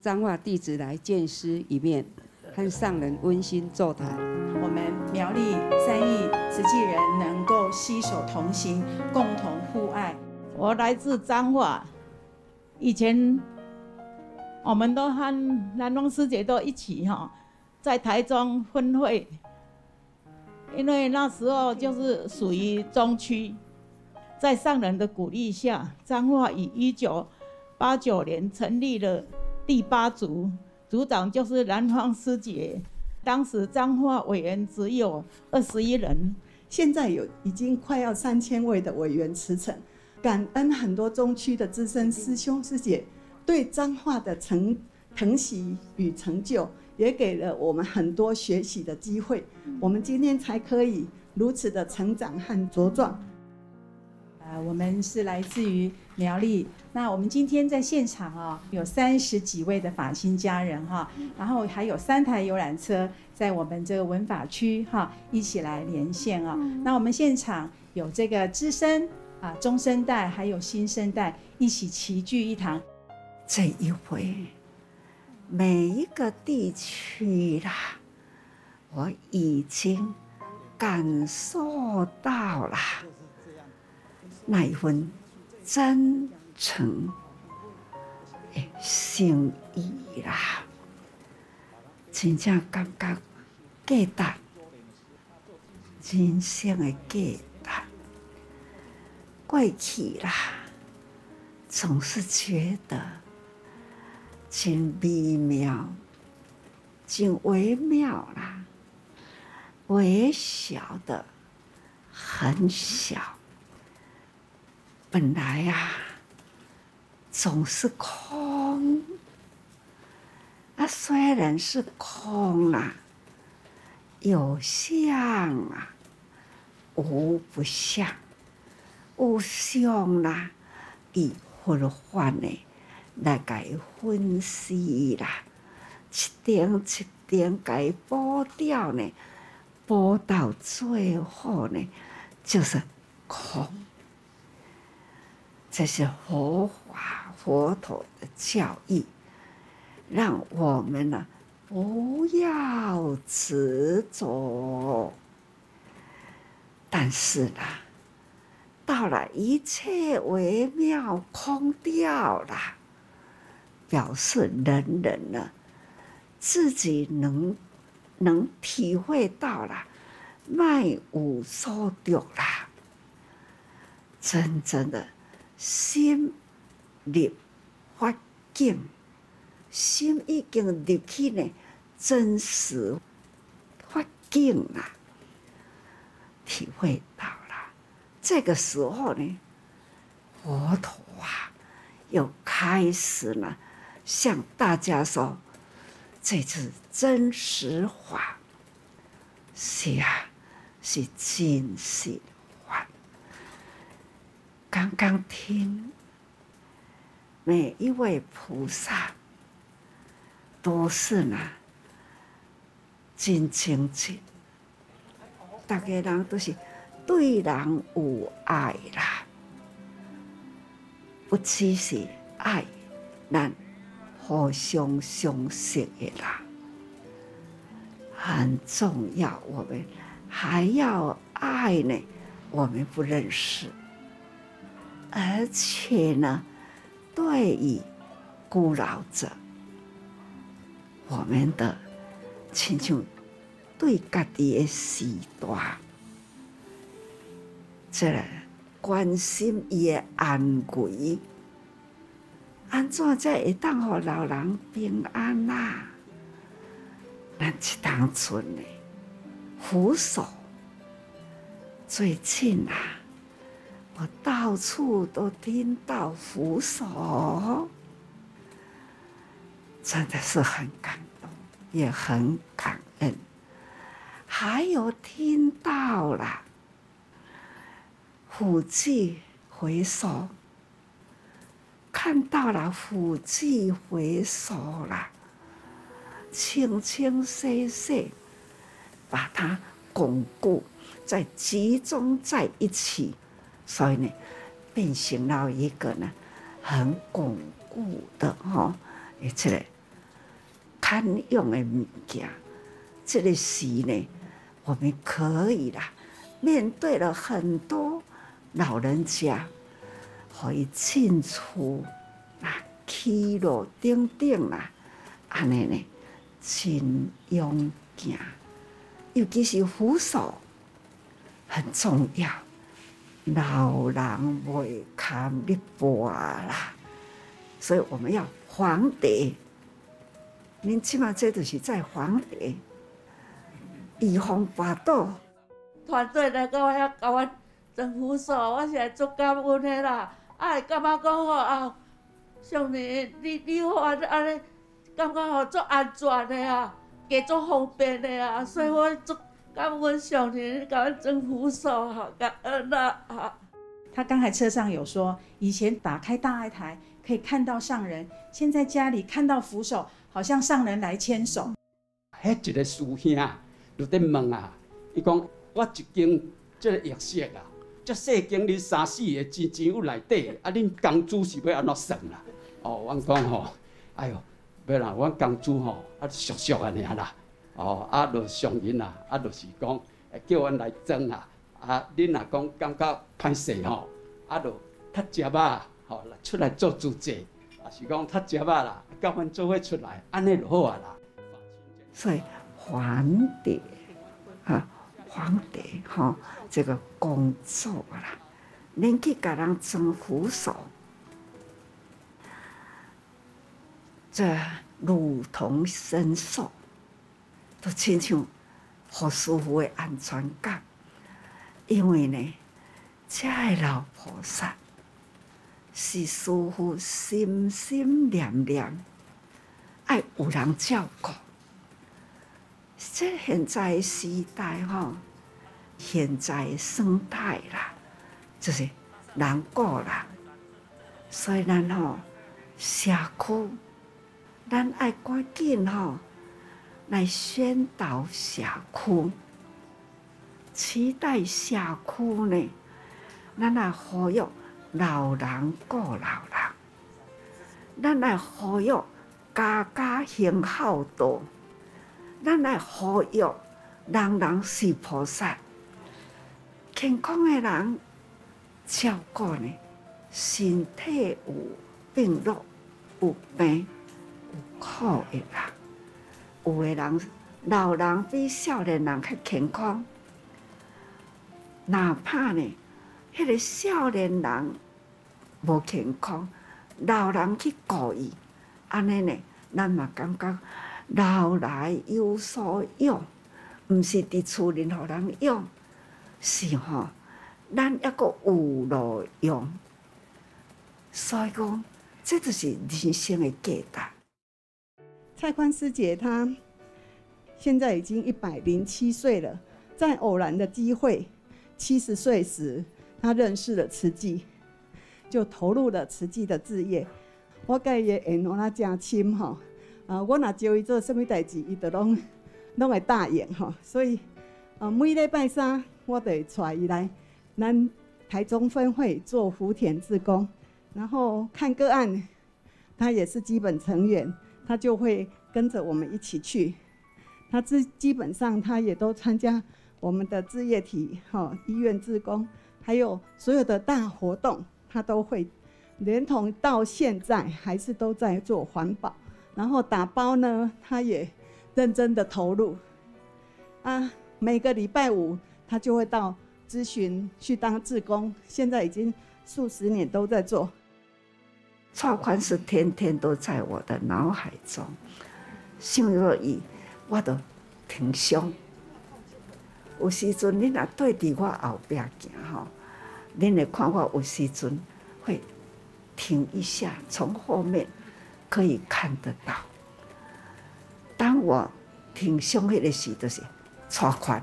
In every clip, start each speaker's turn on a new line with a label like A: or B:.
A: 彰化弟子来见师一面，和上人温馨座谈。
B: 我们苗栗3亿慈济人能够携手同行，共同互爱。
C: 我来自彰化，以前我们都和南龙师姐都一起在台中分会，因为那时候就是属于中区。在上人的鼓励下，彰化以1989年成立了第8组，组长就是南方师姐。当时彰化委员只有21人，
D: 现在已经快要3000位的委员辞呈。感恩很多中区的资深师兄师姐对彰化的疼惜与成就，也给了我们很多学习的机会。我们今天才可以如此的成长和茁壮。
B: 我们是来自于苗栗，那我们今天在现场有30几位的法心家人然后还有3台游览车在我们这个文法区一起来连线那我们现场有这个资深中生代还有新生代一起齐聚一堂。
E: 这一回，每一个地区啦，我已经感受到了那一份真诚的心意啦，真正感觉价值，人生的价值。过去啦，总是觉得真微妙、真微妙啦，微小的，很小。本来总是空虽然是空有相无不相，有相以混换的来给分析啦，一点一点给剥掉呢，剥到最后呢，就是空。这是佛法佛陀的教义，让我们不要执着。但是到了一切微妙空掉了，表示人人自己能体会到了，卖无所得啦，真正的。心入法境，心已经入去呢真实法境啦，体会到了。这个时候呢，佛陀又开始呢向大家说，这是真实法，是是真实法。刚刚听每一位菩萨都是真清净，大家人都是对人有爱啦，不只是爱咱互相相识的啦，很重要。我们还要爱呢，我们不认识。而且呢，对于古老者，我们的亲像对家己的时代，这个关心伊的安危，安怎才会当互老人平安咱一当村呢，扶手最近我到处都听到扶手，真的是很感动，也很感恩。还有听到了福济回首，看到了福济回首了，清清晰晰把它巩固，再集中在一起。所以呢，变成了一个很巩固的这个堪用的物件。这个时呢，我们可以啦，面对了很多老人家，可以进出啦、起落等等啦，安尼呢，真勇敢。尤其是扶手很重要，老人袂堪你跋啦，所以我们要防跌。恁即马这就是在防跌，预防跋倒。
F: 团队来到遐甲阮装扶手，我是来足感恩的啦。会感觉讲吼啊，上帝，你好安尼，感觉吼足安全的啊，加足方便的啊，所以我足感恩上帝，甲阮装扶手哈，感恩啦哈。
B: 他刚才车上有说，以前打开大爱台可以看到上人，现在家里看到扶手，好像上人来牵手。
G: 迄一个师兄就在问啊，伊讲我一间这个药室啊，这细间你3、4个钱有内底，啊，恁工资是要安怎算啦？哦，阮讲吼，哎哟，要啦，阮工资吼啊俗俗安尼啦，哦，啊，就上因啦，啊，就是讲会叫阮来装啦，啊，恁若讲感觉歹势吼，啊，就踢食啊，吼，出来做主席，啊，是讲踢食啦，甲阮做伙出来，安尼就好啊啦。
E: 所以还碟啊，还碟哈，这个工作啦，恁去甲人装扶手，这如同神手，都亲像好师傅的安全感。因为呢，这个老菩萨是师傅心心念念，爱有人照顾。这现在的时代吼，现在的生态啦，就是人过啦，所以咱吼社区，咱爱赶紧吼来宣导社区，期待社区呢，咱来呼吁老人顾老人，咱来呼吁家家行孝道。咱来呼吁，人人是菩萨。健康的人照顾呢，身体有病弱、有病、有苦的人，有的人老人比少年人较健康，哪怕呢，迄个少年人无健康，老人去顾伊，安尼呢，咱嘛感觉。老来有所用，毋是伫厝里互人用，是吼，咱抑阁有路用。所以讲，这就是人生的价值。
D: 蔡宽师姐她现在已经107岁了，在偶然的机会，70岁时，她认识了慈济，就投入了慈济的事业。我甲伊的缘我真深吼。我若招伊做什么代志，伊就拢会答应吼。所以，每礼拜三我都会带伊来咱台中分会做福田志工，然后看个案，他也是基本成员，他就会跟着我们一起去。他基本上他也都参加我们的志业体医院志工，还有所有的大活动，他都会，连同到现在还是都在做环保。然后打包呢，他也认真的投入啊。每个礼拜5，他就会到咨询去当志工，现在已经数十年都在做。
E: 蔡宽是天天都在我的脑海中，想到伊，我就挺胸。有时阵你若对伫我后壁行吼，恁会看我有时阵会停一下，从后面。可以看得到，当我挺胸迄个时，就是蔡宽。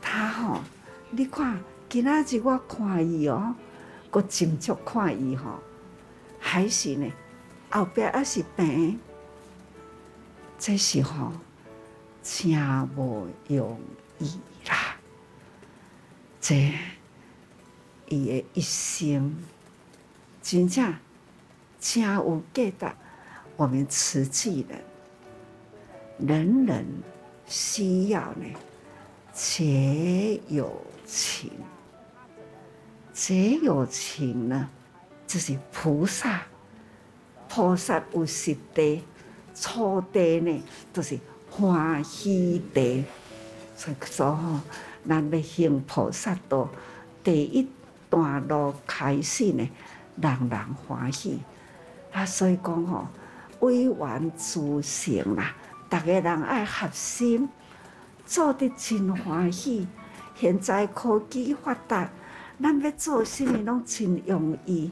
E: 他吼，你看今仔日我看伊哦，佮斟酌看伊吼，还是呢，后壁还是病，这是吼，真无容易啦。这伊的一生，真正。真有价值，我们慈济人人需要呢结有情，结有情呢，就是菩萨有实地，初地呢就是欢喜地，所以说咱要行菩萨道，第一段路开始呢，人人欢喜。所以讲委员自成啦，大家人爱合心，做得真欢喜。现在科技发达，咱要做什么拢真容易，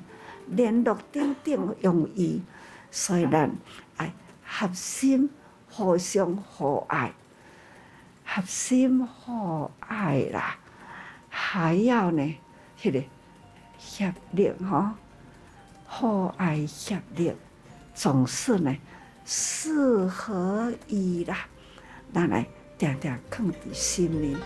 E: 联络等等容易，所以咱爱合心，互相互爱，合心互爱啦，还要呢，迄个协力互爱协力，总是呢四合一啦，咱来定定放伫心里。